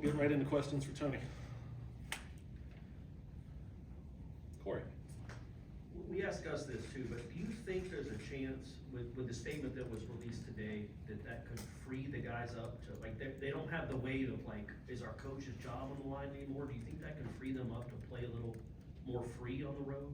getting right into questions for Tony. Corey. We asked Gus this too, but do you think there's a chance with the statement that was released today that could free the guys up to, like, they don't have the weight of, like, is our coach's job on the line anymore? Do you think that can free them up to play a little more free on the road?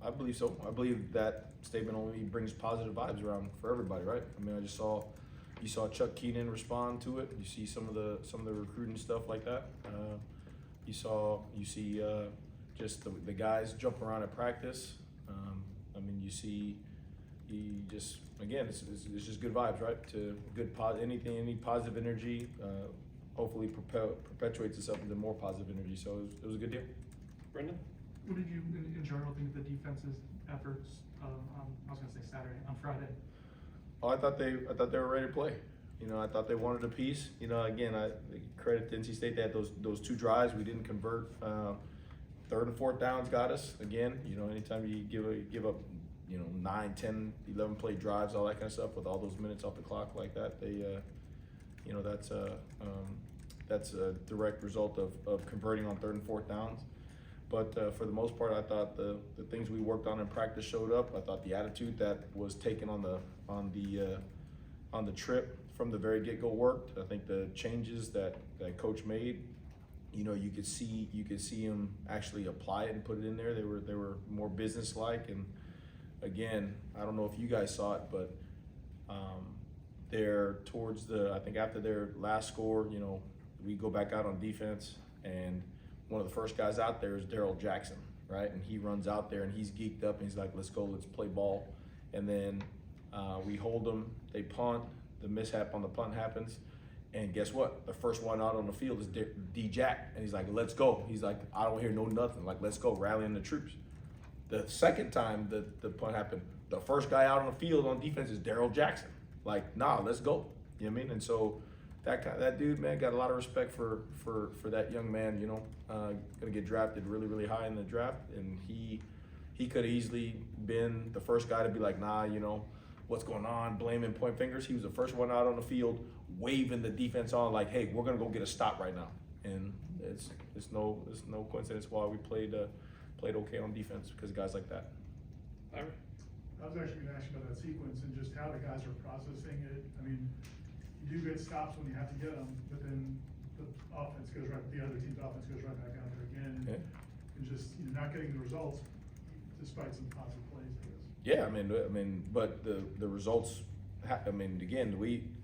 I believe so. I believe that statement only brings positive vibes around for everybody, right? I mean, you saw Chuck Keenan respond to it. You see some of the recruiting stuff like that. You see just the guys jump around at practice. I mean, it's just good vibes, right? To any positive energy, hopefully perpetuates itself into more positive energy. So it was a good deal. Brendan? What did you, in general, think of the defense's efforts I was going to say Saturday, on Friday? Oh, I thought they were ready to play. You know, I thought they wanted a piece. You know, again, I credit to NC State. They had those two drives we didn't convert. Third and fourth downs got us again. You know, anytime you give up, 9, 10, 11 play drives, all that kind of stuff with all those minutes off the clock like that, that's a direct result of converting on third and fourth downs. But for the most part, I thought the things we worked on in practice showed up. I thought the attitude that was taken on the trip from the very get-go worked. I think the changes that Coach made, you could see him actually apply it and put it in there. They were more business-like. And again, I don't know if you guys saw it, but I think after their last score, we go back out on defense, and one of the first guys out there is Daryl Jackson, right? And he runs out there and he's geeked up and he's like, let's go, let's play ball. And then we hold them, they punt, the mishap on the punt happens. And guess what? The first one out on the field is D-Jack. And he's like, let's go. He's like, I don't hear no nothing. Like, let's go, rallying the troops. The second time the punt happened, the first guy out on the field on defense is Daryl Jackson. Like, nah, let's go. You know what I mean? And so that dude, man, got a lot of respect for that young man, gonna get drafted really, really high in the draft. And he could have easily been the first guy to be like, nah, what's going on, blaming, point fingers. He was the first one out on the field, waving the defense on like, hey, we're gonna go get a stop right now. And it's no coincidence why we played okay on defense, because of guys like that. Ira? I was actually gonna ask you about that sequence and just how the guys are processing it. I mean, you do get stops when you have to get them, but then the other team's offense goes right back out there again. Yeah. And just, not getting the results despite some positive plays, I guess. Yeah, I mean, but the results. Again,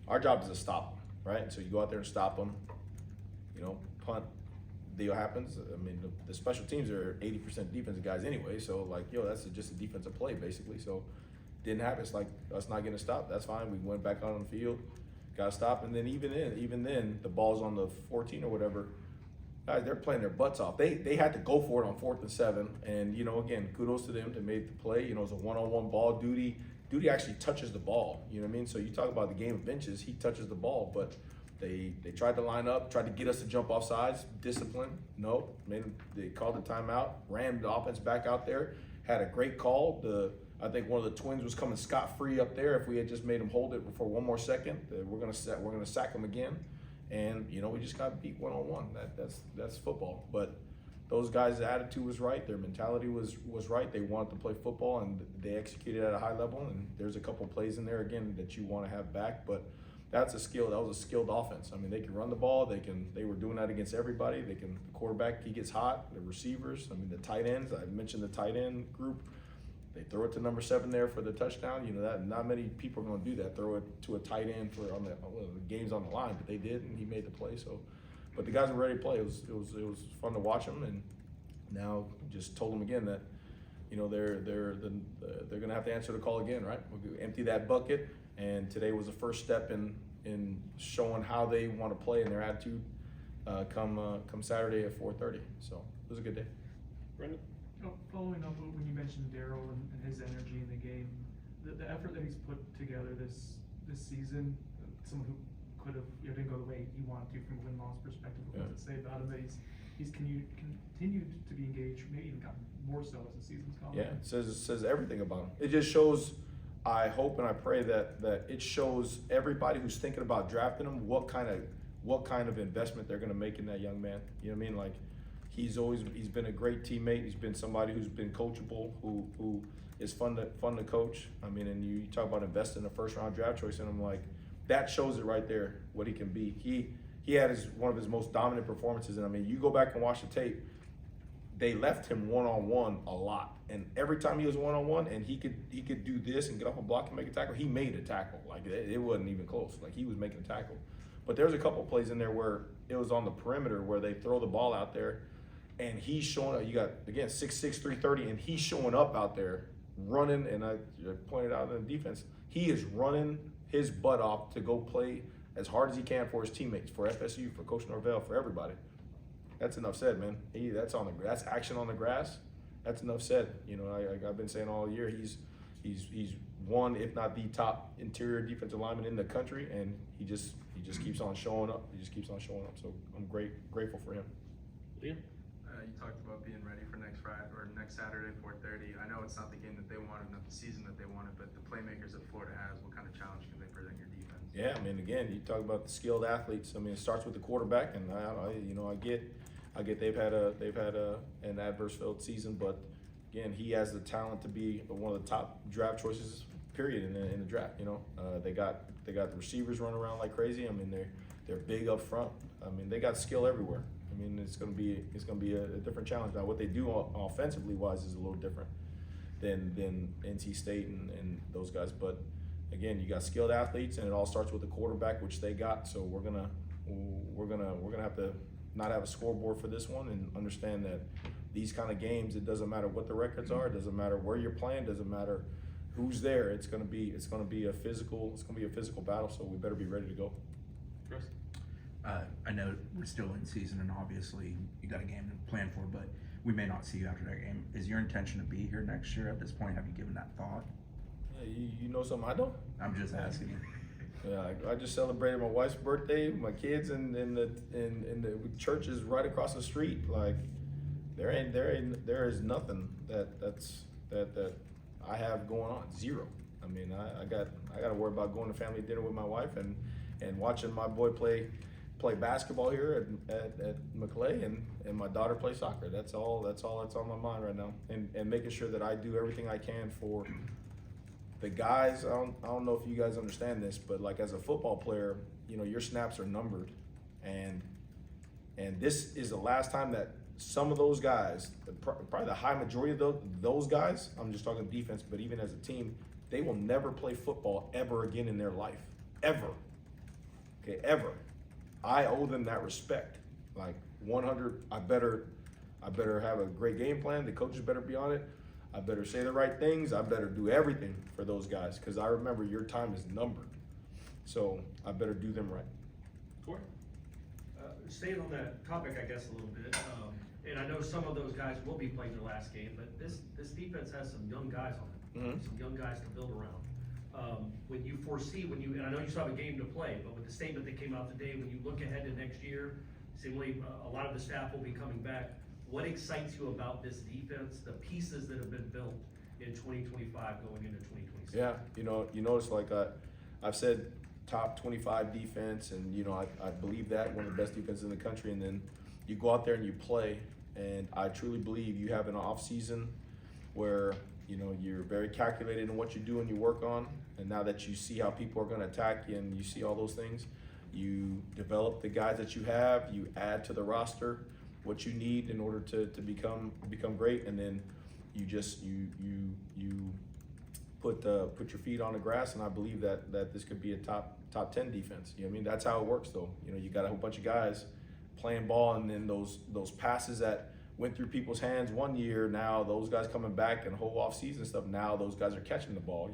our job is to stop them, right? So you go out there and stop them. Punt deal happens. I mean, the special teams are 80% defensive guys anyway. So that's just a defensive play basically. So didn't happen. It's like us not getting a stop. That's fine. We went back out on the field, got a stop, and then even then, the ball's on the 14 or whatever. Guys, they're playing their butts off. They had to go for it on 4th and 7, and again, kudos to them to make the play. It was a one-on-one ball. Duty actually touches the ball. You know what I mean? So you talk about the game of inches. He touches the ball, but they tried to line up, tried to get us to jump off sides. Discipline, no. They called the timeout, ran the offense back out there. Had a great call. I think one of the Twins was coming scot-free up there. If we had just made him hold it for one more second, we're gonna sack him again. And we just got beat one-on-one. That's football. But those guys' attitude was right. Their mentality was right. They wanted to play football, and they executed at a high level. And there's a couple plays in there again that you want to have back. But that's a skill. That was a skilled offense. I mean, they can run the ball. They were doing that against everybody. The quarterback, he gets hot. The receivers. I mean, the tight ends. I mentioned the tight end group. They throw it to number 7 there for the touchdown. That not many people are going to do that. Throw it to a tight end for the game's on the line, but they did, and he made the play. So, but the guys were ready to play. It was fun to watch them, and now just told them again that they're going to have to answer the call again, right? We'll empty that bucket, and today was the first step in showing how they want to play and their attitude come Saturday at 4:30. So it was a good day. Brendan? Following up when you mentioned Daryl and his energy in the game, the effort that he's put together this season, someone who could have didn't go the way he wanted to from a win-loss perspective, what does it say about him that he's continued to be engaged, maybe even gotten more so as the season's gone? Yeah, it says everything about him. It just shows. I hope and I pray that it shows everybody who's thinking about drafting him what kind what kind of investment they're gonna make in that young man. You know what I mean? Like, he's been a great teammate. He's been somebody who's been coachable, who is fun to coach. I mean, and you talk about investing in a first round draft choice, and I'm like, that shows it right there, what he can be. He had one of his most dominant performances, and I mean, you go back and watch the tape, they left him one-on-one a lot. And every time he was one-on-one and he could do this and get off a block and make a tackle, he made a tackle. Like, it wasn't even close. Like, he was making a tackle. But there's a couple plays in there where it was on the perimeter where they throw the ball out there and he's showing up. You got, again, 6'6", 330, and he's showing up out there running, and I pointed out in the defense, he is running his butt off to go play as hard as he can for his teammates, for FSU, for Coach Norvell, for everybody. That's enough said, man. That's action on the grass. That's enough said. You know, I've been saying all year, he's one, if not the top interior defensive lineman in the country, and he just keeps on showing up. He just keeps on showing up. So I'm grateful for him. Liam? You talked about being ready for next Friday or next Saturday, 4:30. I know it's not the game that they wanted, not the season that they wanted, but the playmakers that Florida has, what kind of challenge can they present your defense? Yeah, I mean, again, you talk about the skilled athletes. I mean, it starts with the quarterback, and I get they've had an adverse field season, but again, he has the talent to be one of the top draft choices, period, in the draft. You know, they got the receivers running around like crazy. I mean, they're big up front. I mean, they got skill everywhere. I mean, it's gonna be a different challenge. Now, what they do offensively wise is a little different than NC State and those guys. But again, you got skilled athletes, and it all starts with the quarterback, which they got. So we're gonna have to not have a scoreboard for this one, and understand that these kind of games, it doesn't matter what the records are, it doesn't matter where you're playing, it doesn't matter who's there. It's gonna be a physical battle. So we better be ready to go. Chris? I know we're still in season, and obviously you got a game to plan for, but we may not see you after that game. Is your intention to be here next year at this point? Have you given that thought? Yeah, you know something I don't? I'm just asking you. Yeah, I just celebrated my wife's birthday, my kids, and the church is right across the street. Like, there is nothing that I have going on. Zero. I mean, I got to worry about going to family dinner with my wife and watching my boy play basketball here at McClay, and my daughter play soccer. That's all that's on my mind right now, and making sure that I do everything I can for the guys. I don't know if you guys understand this, but like, as a football player, you know, your snaps are numbered, and this is the last time that some of those guys, probably the high majority of those guys, I'm just talking defense, but even as a team, they will never play football ever again in their life, ever. Okay, ever. I owe them that respect. Like, 100. I better have a great game plan. The coaches better be on it. I better say the right things. I better do everything for those guys, because I remember your time is numbered. So I better do them right. Corey? Staying on that topic, I guess, a little bit, and I know some of those guys will be playing their last game, but this defense has some young guys on it, Mhm. some young guys to build around. When you foresee, and I know you still have a game to play, but with the statement that came out today, when you look ahead to next year, seemingly a lot of the staff will be coming back. What excites you about this defense, the pieces that have been built in 2025 going into 2026? Yeah, you notice, like, I've said top 25 defense, and I believe that, one of the best defenses in the country, and then you go out there and you play, and I truly believe you have an off season where you're very calculated in what you do and you work on, and now that you see how people are going to attack you and you see all those things, you develop the guys that you have, you add to the roster what you need in order to become great, and then you put your feet on the grass, and I believe that this could be a top 10 defense. You know what I mean? That's how it works, though. You got a whole bunch of guys playing ball, and then those passes that went through people's hands one year, now those guys coming back and whole off season stuff, now those guys are catching the ball.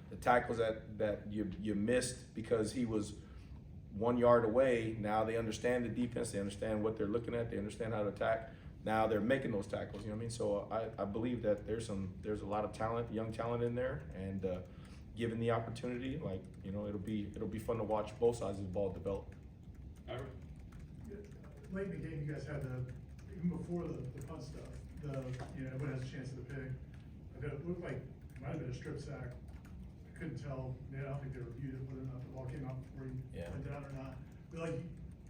The tackles that you missed because he was 1 yard away, now they understand the defense, they understand what they're looking at, they understand how to attack. Now they're making those tackles, you know what I mean? So I believe that there's a lot of talent, young talent in there, and given the opportunity, like, it'll be fun to watch both sides of the ball develop. Ira? Late in the game, you guys had even before the punt stuff, everyone has a chance at the pick. It looked like it might have been a strip sack. I couldn't tell. I don't think they reviewed it, whether or not the ball came out before he went down or not. But, like,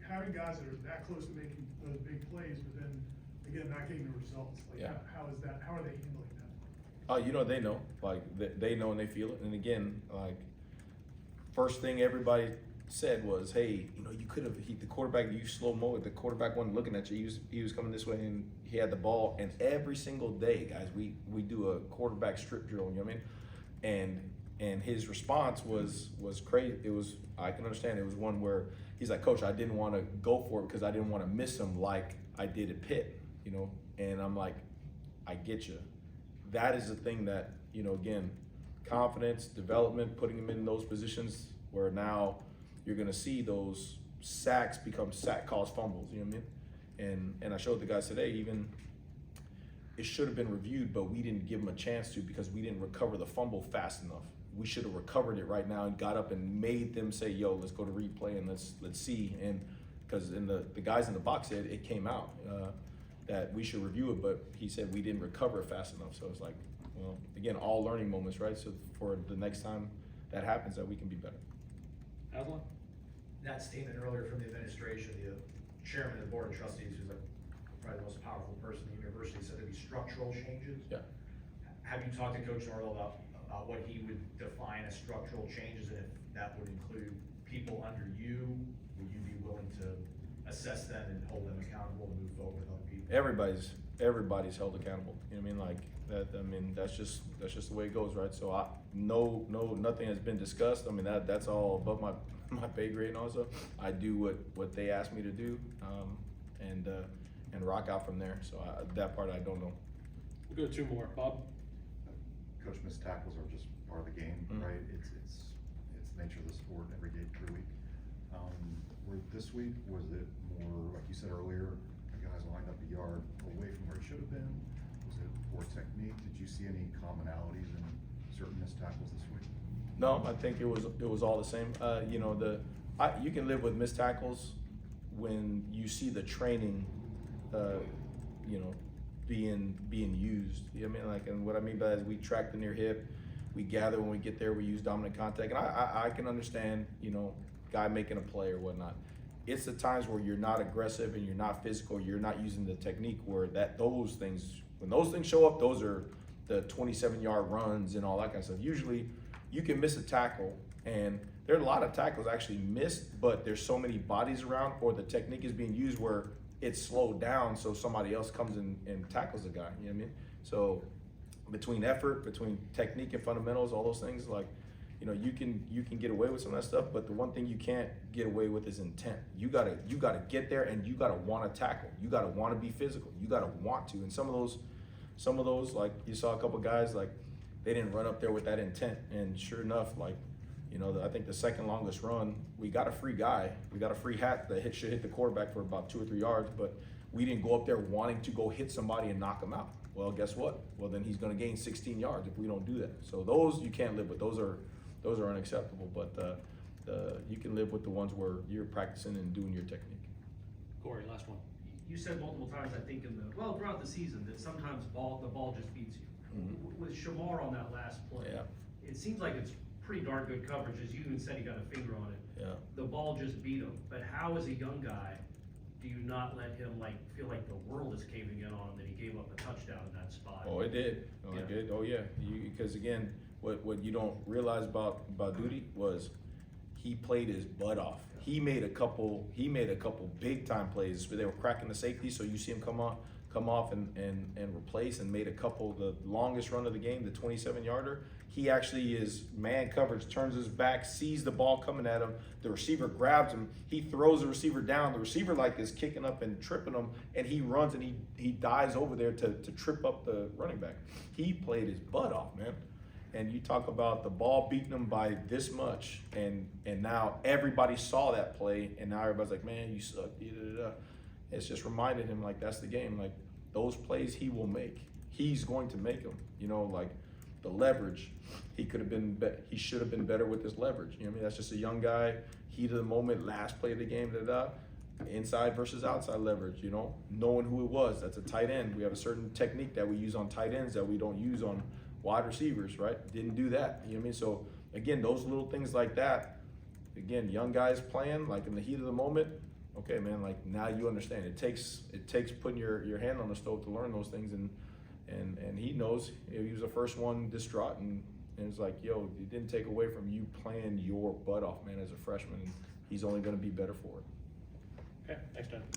having guys that are that close to making those big plays, but then, again, not getting the results, like, Yeah. how is that, how are they handling that? Oh, you know, they know, like, they know and they feel it. And again, like, first thing everybody said was, hey, you know, you could have, the quarterback, you slow-mo, the quarterback wasn't looking at you, he was coming this way and he had the ball. And every single day, guys, we do a quarterback strip drill, you know what I mean? And his response was crazy. It was, I can understand, it was one where he's like, Coach, I didn't want to go for it because I didn't want to miss him like I did at Pitt, you know? And I'm like, I get you. That is the thing that, you know, again, confidence, development, putting him in those positions where now you're going to see those sacks become sack calls fumbles, you know what I mean? And I showed the guys today, even it should have been reviewed, but we didn't give them a chance to because we didn't recover the fumble fast enough. We should have recovered it right now and got up and made them say, yo, let's go to replay and let's see. And because in the guys in the box said it came out that we should review it, but he said we didn't recover it fast enough. So it's like, well, again, all learning moments, right? So for the next time that happens, that we can be better. Aslan? That statement earlier from the administration, the chairman of the board of trustees, who's like probably the most powerful person in the university, said there'd be structural changes. Yeah. Have you talked to Coach Norwell about what he would define as structural changes, and if that would include people under you? Would you be willing to assess them and hold them accountable and move forward with other people? Everybody's held accountable. You know what I mean? Like that. I mean, that's just the way it goes, right? So nothing has been discussed. I mean, that's all above my pay grade. And also, I do what they ask me to do, and rock out from there. So that part I don't know. We'll go two more. Bob? Coach, missed tackles are just part of the game, right? It's the nature of the sport every day, every week. Where this week, was it more, like you said earlier, guys lined up a yard away from where it should have been? Was it poor technique? Did you see any commonalities in certain missed tackles this week? No, I think it was all the same. You know, you can live with missed tackles when you see the training, you know, being used. You know what I mean? Like, and what I mean by that is we track the near hip, we gather when we get there, we use dominant contact, and I can understand, you know, guy making a play or whatnot. It's the times where you're not aggressive and you're not physical, you're not using the technique where those things, when those things show up, those are the 27-yard runs and all that kind of stuff. Usually you can miss a tackle, and there are a lot of tackles actually missed, but there's so many bodies around, or the technique is being used where it's slowed down so somebody else comes in and tackles the guy, you know what I mean? So between effort, between technique and fundamentals, all those things, like, you know, you can get away with some of that stuff, but the one thing you can't get away with is intent. You gotta get there, and you gotta want to tackle. You gotta want to be physical. You gotta want to. And some of those, like you saw a couple guys, like they didn't run up there with that intent. And sure enough, like, you know, I think the second longest run, we got a free guy. We got a free hat that should hit the quarterback for about 2 or 3 yards, but we didn't go up there wanting to go hit somebody and knock him out. Well, guess what? Well, then he's going to gain 16 yards if we don't do that. So those you can't live with. Those are unacceptable. But you can live with the ones where you're practicing and doing your technique. Corey, last one. You said multiple times, I think, throughout the season, that sometimes the ball just beats you. Mhm. With Shamar on that last play, Yeah. it seems like it's pretty darn good coverage, as you even said, he got a finger on it. Yeah. The ball just beat him. But how, as a young guy, do you not let him feel like the world is caving in on him that he gave up a touchdown in that spot? Oh, it did. Oh, Yeah. it did. Oh, yeah. Because again, what you don't realize about Duty was he played his butt off. He made a couple big time plays where they were cracking the safety. So you see him come off and replace, and made a couple, the longest run of the game, the 27-yarder. He actually is man coverage, turns his back, sees the ball coming at him. The receiver grabs him. He throws the receiver down. The receiver is kicking up and tripping him, and he runs and he dives over there to trip up the running back. He played his butt off, man. And you talk about the ball beating him by this much, and now everybody saw that play, and now everybody's like, man, you suck. It's just reminded him, like, that's the game. Like, those plays he will make. He's going to make them. You know, like the leverage. He should have been better with his leverage. You know what I mean? That's just a young guy, heat of the moment, last play of the game, inside versus outside leverage, you know, knowing who it was. That's a tight end. We have a certain technique that we use on tight ends that we don't use on wide receivers, right? Didn't do that. You know what I mean? So again, those little things like that, again, young guys playing, like in the heat of the moment, okay, man, like now you understand. It takes putting your hand on the stove to learn those things, and he knows. He was the first one distraught, and it's like, yo, it didn't take away from you playing your butt off, man, as a freshman. He's only going to be better for it. Okay, thanks, John.